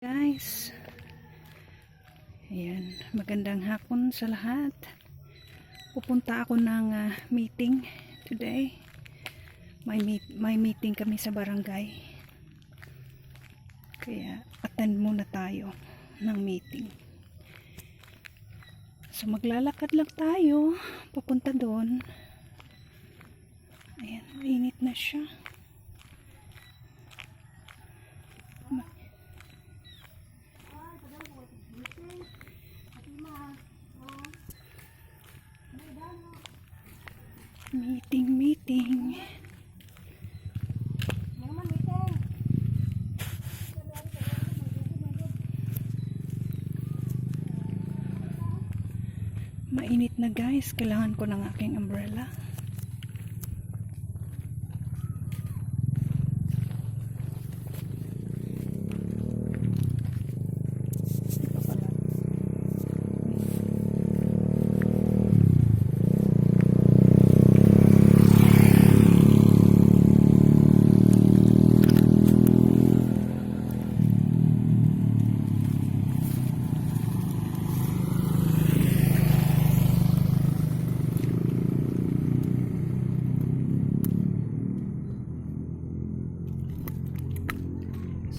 Guys, ayan, magandang hapon sa lahat. Pupunta ako ng meeting today. May meeting kami sa barangay. Kaya attend muna tayo ng meeting. So maglalakad lang tayo papunta doon. Ayan, init na siya. Meeting. Mainit na guys, kailangan ko ng aking umbrella.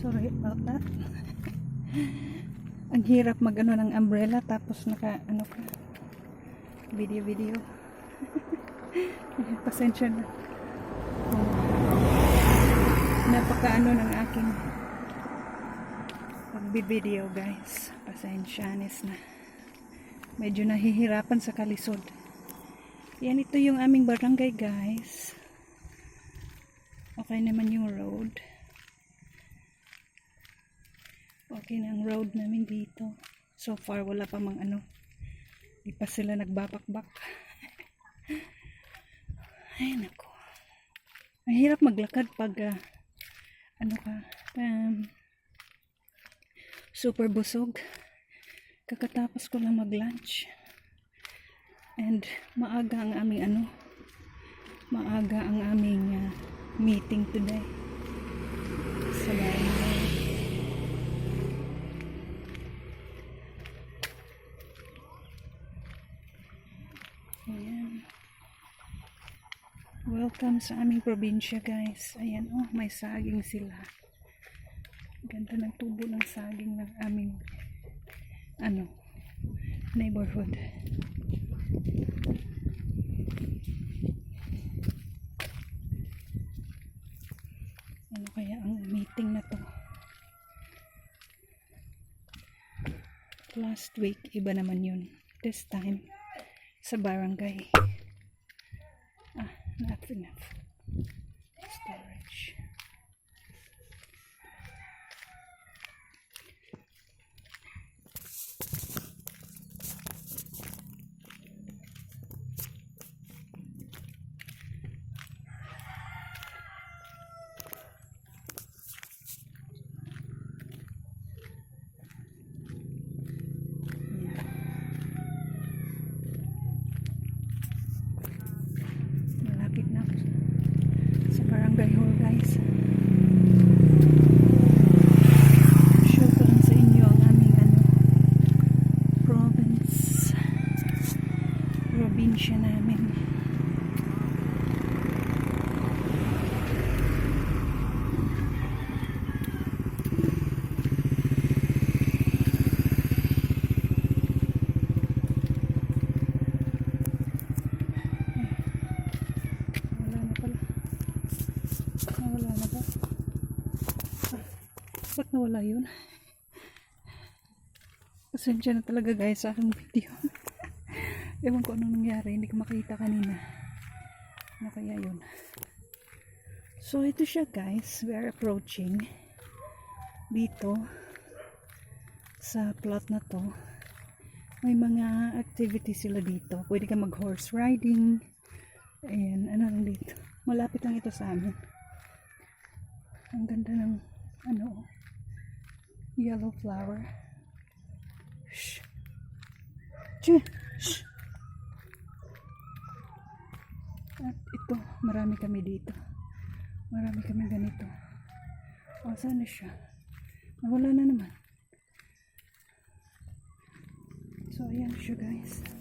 Sorry about that. Ang hirap mag-ano ng umbrella tapos naka ano ka video. Pasensya na. Napaka-ano ng aking pagbi-video guys. Pasensyanis na. Medyo nahihirapan sa kalisod. Yan, ito yung aming barangay guys. Okay naman yung road. Okay na ang road namin dito. So far wala pa mang ano. Di pa sila nagbabakbak. Ay nako. Mahirap maglakad pag ano ka super busog. Kakatapos ko lang mag-lunch. And maaga ang aming meeting today. Sa barangay. Ayan. Welcome sa aming probinsya guys. Ayan, oh, may saging sila. Ganda ng tubo ng saging ng aming neighborhood. Ano kaya ang meeting na to? Last week iba naman yun. This time sa barangay. Not enough storage. Malapit na ako sa barangay hall guys. Show ko lang sa inyo ang aming probinsya namin. Nawala na ba? Ba't nawala yun? Pasensya na talaga guys sa aking video. Ewan ko anong nangyari, hindi ko makita kanina. Ano kaya yun? So ito siya guys, we are approaching dito sa plot na to. May mga activity sila dito. Pwede ka mag horse riding. Ayan, ano lang dito. Malapit lang ito sa amin. Ang ganda ng yellow flower. Shh. Shh. At ito, marami kami dito. Marami kami ganito. O, saan na siya? Nawala na naman. So, ayan siya guys.